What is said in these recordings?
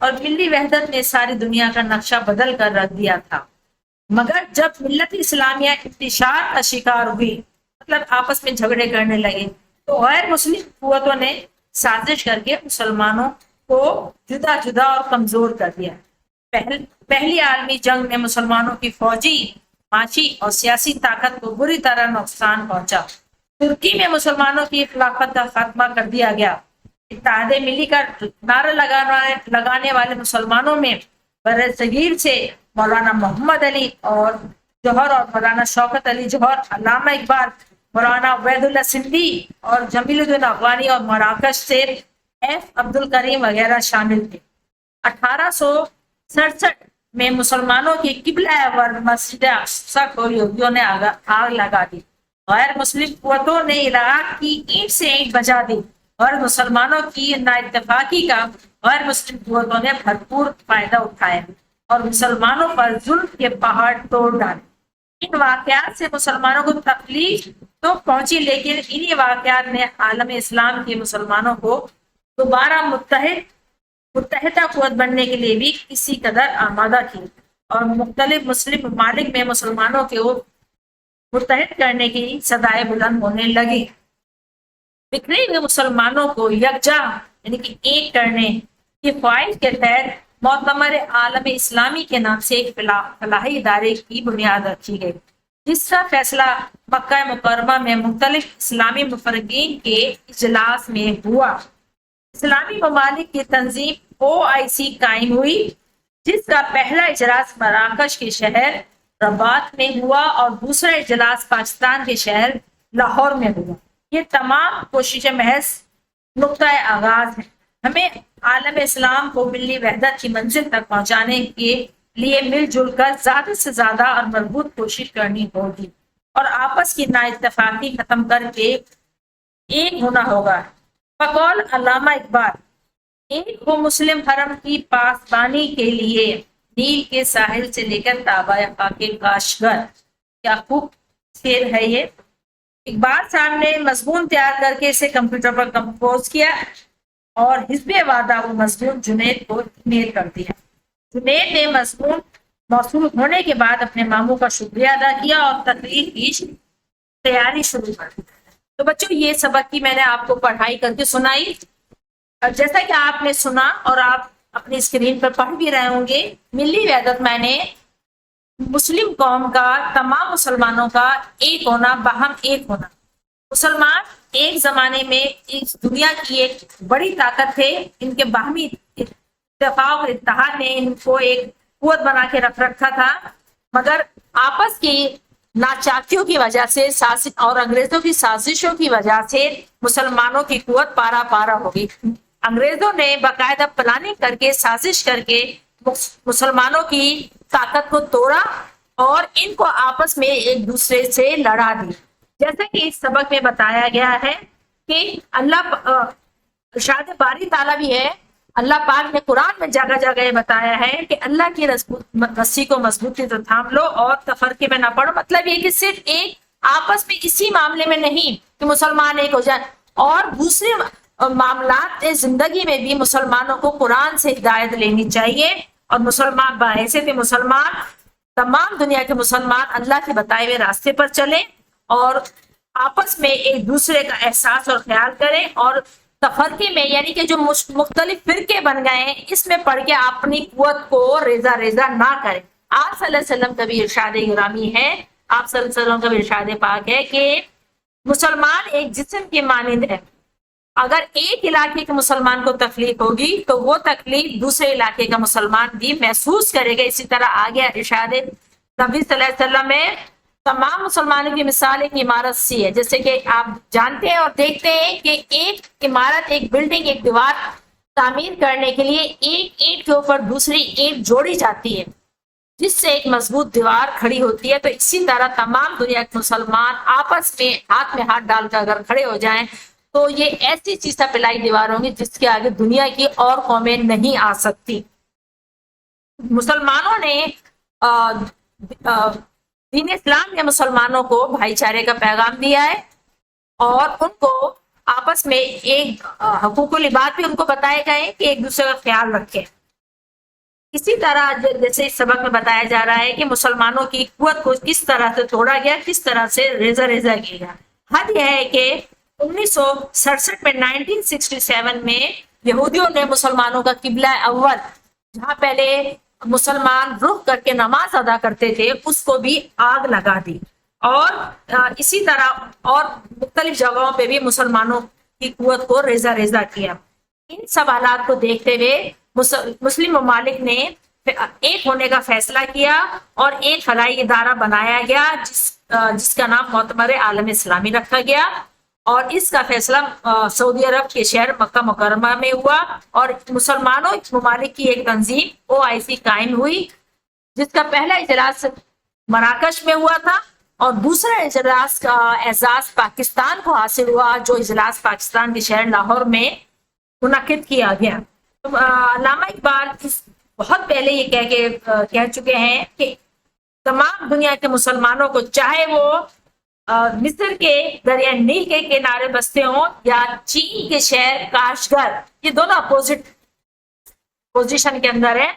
اور ملی وحدت نے ساری دنیا کا نقشہ بدل کر رکھ دیا تھا۔ مگر جب ملت اسلامیہ انتشار کا شکار ہوئی، مطلب آپس میں جھگڑے کرنے لگے، تو غیر مسلم قوتوں نے سازش کر کے مسلمانوں کو جدا جدا اور کمزور کر دیا۔ پہلی عالمی جنگ میں مسلمانوں کی فوجی، معاشی اور سیاسی طاقت کو بری طرح نقصان پہنچا۔ ترکی میں مسلمانوں کی خلافت کا خاتمہ کر دیا گیا۔ اتحاد ملی کا نعرہ لگانے والے مسلمانوں میں برصغیر سے مولانا محمد علی اور جوہر اور مولانا شوکت علی جوہر، علامہ اقبال، مولانا عبید اللہ سندھی اور جمیل الدین افغانی اور مراکش سے ایف عبد الکریم وغیرہ شامل تھے۔ 1867 میں مسلمانوں کی قبلہ ور مسجد اقصی کو یہودیوں نے آگ لگا دی۔ غیر مسلم قوتوں نے عراق کی اینٹ سے اینٹ بجا دی اور مسلمانوں کی نااتفاقی کا غیر مسلم قوتوں نے بھرپور فائدہ اٹھایا اور مسلمانوں پر ظلم کے پہاڑ توڑ ڈالے۔ ان واقعات سے مسلمانوں کو تکلیف تو پہنچی، لیکن انہی واقعات نے عالم اسلام کے مسلمانوں کو دوبارہ متحدہ قوت بننے کے لیے بھی کسی قدر آمادہ کی اور مختلف مسلم ممالک میں مسلمانوں کو متحد کرنے کی صدائیں بلند ہونے لگی۔ بکھرے ہوئے مسلمانوں کو یکجا یعنی کہ ایک کرنے کی خواہش کے تحت معتمر عالم اسلامی کے نام سے ایک فلاحی ادارے کی بنیاد رکھی گئی، جس کا فیصلہ مکہ مکرمہ میں مختلف اسلامی مفکرین کے اجلاس میں ہوا۔ اسلامی ممالک کی تنظیم OIC قائم ہوئی، جس کا پہلا اجلاس مراکش کے شہر رباط میں ہوا اور دوسرا اجلاس پاکستان کے شہر لاہور میں ہوا۔ یہ تمام کوششیں محض نقطۂ آغاز ہیں۔ ہمیں عالم اسلام کو ملی وحدت کی منزل تک پہنچانے کے لیے مل جل کر زیادہ سے زیادہ اور مربوط کوشش کرنی ہوگی اور آپس کی نااتفاقی ختم کر کے ایک ہونا ہوگا۔ بقول علامہ اقبال، ایک ہو مسلم حرم کی پاسبانی کے لیے، نیل کے ساحل سے لے کر تابہ خاک کاشغر۔ کیا خوب شعر ہے یہ۔ اقبال صاحب نے مضمون تیار کر کے اسے کمپیوٹر پر کمپوز کیا اور حزب وعدہ وہ مضمون جنید کو ای میل کر دیا۔ جنید نے مضمون موصول ہونے کے بعد اپنے ماموں کا شکریہ ادا کیا اور تقریر کی تیاری شروع کر دی۔ تو بچوں، یہ سبق کی میں نے آپ کو پڑھائی کر کے سنائی، جیسا کہ آپ نے سنا اور آپ اپنی اسکرین پر پڑھ بھی رہے ہوں گے۔ ملی وحدت میں نے مسلم قوم کا، تمام مسلمانوں کا ایک ہونا، باہم ایک ہونا۔ مسلمان ایک زمانے میں اس دنیا کی ایک بڑی طاقت تھے، ان کے باہمی اتفاق اور اتحاد نے ان کو ایک قوت بنا کے رکھا تھا، مگر آپس کی ناچاکیوں کی وجہ سے اور انگریزوں کی سازشوں کی وجہ سے مسلمانوں کی قوت پارا پارا ہو گئی۔ انگریزوں نے باقاعدہ پلاننگ کر کے، سازش کر کے مسلمانوں کی طاقت کو توڑا اور ان کو آپس میں ایک دوسرے سے لڑا دی۔ جیسا کہ اس سبق میں بتایا گیا ہے کہ اللہ ارشاد باری تعالیٰ بھی ہے، اللہ پاک نے قرآن میں جگہ جگہ یہ بتایا ہے کہ اللہ کی رسی کو مضبوطی سے تھام لو اور تفرقے میں نہ پڑو۔ مطلب یہ کہ صرف ایک آپس میں اسی معاملے میں نہیں کہ مسلمان ایک ہو جائے، اور دوسرے معاملات زندگی میں بھی مسلمانوں کو قرآن سے ہدایت لینی چاہیے اور مسلمان بحیثیت مسلمان، تمام دنیا کے مسلمان اللہ کے بتائے ہوئے راستے پر چلیں اور آپس میں ایک دوسرے کا احساس اور خیال کریں، اور تفرقے میں یعنی کہ جو مختلف فرقے بن گئے ہیں اس میں پڑھ کے اپنی قوت کو ریزہ ریزہ نہ کریں۔ آپ صلی اللہ علیہ وسلم کا بھی ارشاد گرامی ہے، آپ صلی اللہ علیہ وسلم کا بھی ارشاد پاک ہے کہ مسلمان ایک جسم کے مانند ہے، اگر ایک علاقے کے مسلمان کو تکلیف ہوگی تو وہ تکلیف دوسرے علاقے کا مسلمان بھی محسوس کرے گا۔ اسی طرح آگے ارشاد نبی صلی اللہ علیہ وسلم میں تمام مسلمانوں کی مثال ایک عمارت سی ہے، جیسے کہ آپ جانتے ہیں اور دیکھتے ہیں کہ ایک عمارت، ایک بلڈنگ، ایک دیوار تعمیر کرنے کے لیے ایک اینٹ کے اوپر دوسری اینٹ جوڑی جاتی ہے جس سے ایک مضبوط دیوار کھڑی ہوتی ہے۔ تو اسی طرح تمام دنیا کے مسلمان آپس میں ہاتھ ڈال کر اگر کھڑے ہو جائیں تو یہ ایسی چیزیں پلائی دیوار ہوں گی جس کے آگے دنیا کی اور قومیں نہیں آ سکتی۔ مسلمانوں نے دین اسلام نے مسلمانوں کو بھائی چارے کا پیغام دیا ہے اور ان کو آپس میں ایک حقوق العباد بھی ان کو بتائے گئے کہ ایک دوسرے کا خیال رکھیں۔ اسی طرح جیسے اس سبق میں بتایا جا رہا ہے کہ مسلمانوں کی قوت کو کس طرح سے توڑا گیا، کس طرح سے ریزہ ریزہ کیا گیا۔ حد یہ ہے کہ 1967 میں 1967 میں یہودیوں نے مسلمانوں کا قبلہ اول، جہاں پہلے مسلمان رخ کر کے نماز ادا کرتے تھے، اس کو بھی آگ لگا دی، اور اسی طرح اور مختلف جگہوں پہ بھی مسلمانوں کی قوت کو ریزہ ریزہ کیا۔ ان سب حالات کو دیکھتے ہوئے مسلم ممالک نے ایک ہونے کا فیصلہ کیا اور ایک خلائی ادارہ بنایا گیا جس کا نام معتمر عالم اسلامی رکھا گیا، اور اس کا فیصلہ سعودی عرب کے شہر مکہ مکرمہ میں ہوا، اور مسلمانوں ممالک کی ایک تنظیم OIC قائم ہوئی، جس کا پہلا اجلاس مراکش میں ہوا تھا، اور دوسرا اجلاس کا اعزاز پاکستان کو حاصل ہوا، جو اجلاس پاکستان کے شہر لاہور میں منعقد کیا گیا۔ علامہ اقبال بہت پہلے یہ کہہ چکے ہیں کہ تمام دنیا کے مسلمانوں کو، چاہے وہ مصر کے دریا نیل کے کنارے بستے ہوں یا چین کے شہر کاشغر، یہ دونوں اپوزٹ پوزیشن کے اندر ہیں،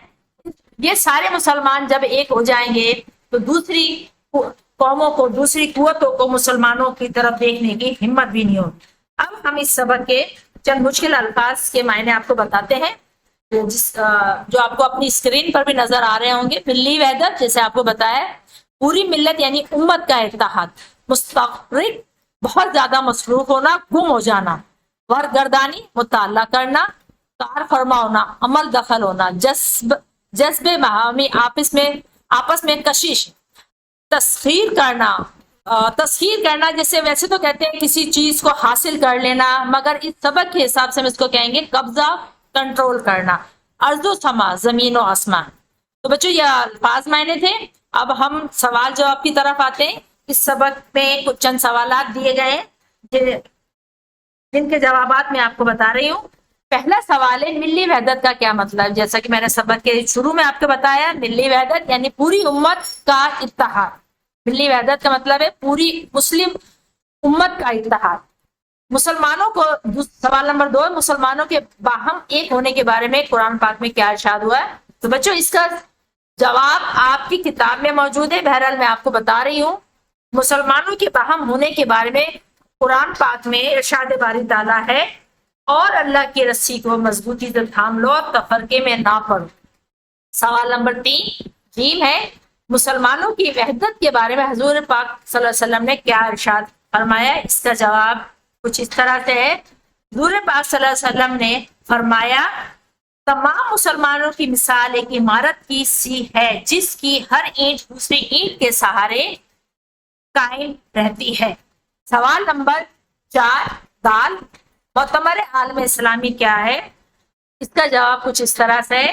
یہ سارے مسلمان جب ایک ہو جائیں گے تو دوسری قوموں کو، دوسری قوتوں کو مسلمانوں کی طرف دیکھنے کی ہمت بھی نہیں ہوگی۔ اب ہم اس سبق کے چند مشکل الفاظ کے معنی آپ کو بتاتے ہیں، جو آپ کو اپنی اسکرین پر بھی نظر آ رہے ہوں گے۔ ملی وحدت، جیسے آپ کو بتایا، پوری ملت یعنی امت کا اتحاد، مستغرق بہت زیادہ مصروف ہونا، گم ہو جانا، ورگردانی مطالعہ کرنا، کار فرما ہونا، عمل دخل ہونا، جذب باہمی آپس میں کشش، تسخیر کرنا جیسے ویسے تو کہتے ہیں کسی چیز کو حاصل کر لینا، مگر اس سبق کے حساب سے ہم اس کو کہیں گے قبضہ، کنٹرول کرنا، ارض و سما، زمین و آسمان۔ تو بچوں یہ الفاظ معنی تھے۔ اب ہم سوال جواب کی طرف آتے ہیں۔ اس سبق میں کچھ چند سوالات دیے گئے ہیں جن کے جوابات میں آپ کو بتا رہی ہوں۔ پہلا سوال ہے، ملی وحدت کا کیا مطلب؟ جیسا کہ میں نے سبق کے شروع میں آپ کو بتایا، ملی وحدت یعنی پوری امت کا اتحاد۔ ملی وحدت کا مطلب ہے پوری مسلم امت کا اتحاد۔ مسلمانوں کو، سوال نمبر 2، مسلمانوں کے باہم ایک ہونے کے بارے میں قرآن پاک میں کیا ارشاد ہوا ہے؟ تو بچوں اس کا جواب آپ کی کتاب میں موجود ہے، بہرحال میں آپ کو بتا رہی ہوں۔ مسلمانوں کے باہم ہونے کے بارے میں قرآن پاک میں ارشاد باری تعالیٰ ہے، اور اللہ کی رسی کو مضبوطی سے تھام لو، تفرقے میں نہ پڑو۔ سوال نمبر 3 جیم ہے، مسلمانوں کی وحدت کے بارے میں حضور پاک صلی اللہ علیہ وسلم نے کیا ارشاد فرمایا؟ اس کا جواب کچھ اس طرح سے ہے، حضور پاک صلی اللہ علیہ وسلم نے فرمایا، تمام مسلمانوں کی مثال ایک عمارت کی سی ہے جس کی ہر اینٹ دوسری اینٹ کے سہارے قائم رہتی ہے۔ سوال نمبر 4 دال، معتمر عالم اسلامی کیا ہے؟ اس کا جواب کچھ اس طرح سے ہے،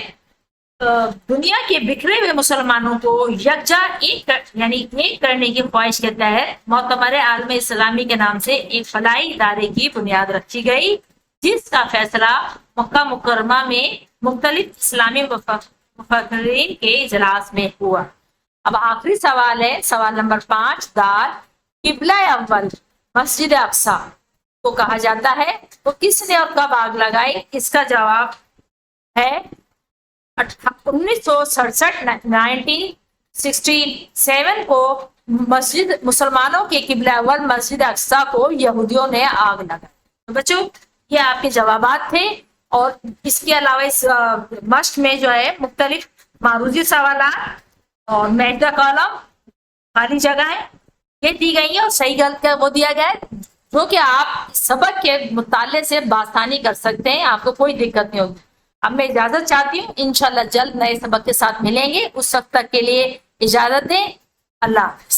دنیا کے بکھرے ہوئے مسلمانوں کو یکجا ایک کرنے کی خواہش کے تحت معتمر عالم اسلامی کے نام سے ایک فلاحی ادارے کی بنیاد رکھی گئی، جس کا فیصلہ مکہ مکرمہ میں مختلف اسلامی مفکرین کے اجلاس میں ہوا۔ اب آخری سوال ہے، سوال نمبر 5 دال، قبلہ اول مسجد اقصی کو کہا جاتا ہے، وہ کس نے اور کب آگ لگائی؟ اس کا جواب ہے 1967 کو مسلمانوں کے قبلہ اول مسجد اقصی کو یہودیوں نے آگ لگائی۔ تو بچوں یہ آپ کے جوابات تھے، اور اس کے علاوہ اس مشق میں جو ہے مختلف معروضی سوالات اور میچ دا کالم، خالی جگہیں یہ دی گئی ہیں، اور صحیح غلط کا وہ دیا گیا ہے، جو کہ آپ سبق کے مطالعے سے بآسانی کر سکتے ہیں، آپ کو کوئی دقت نہیں ہوگی۔ اب میں اجازت چاہتی ہوں، انشاءاللہ جلد نئے سبق کے ساتھ ملیں گے، اس وقت تک کے لیے اجازت دیں، اللہ حافظ۔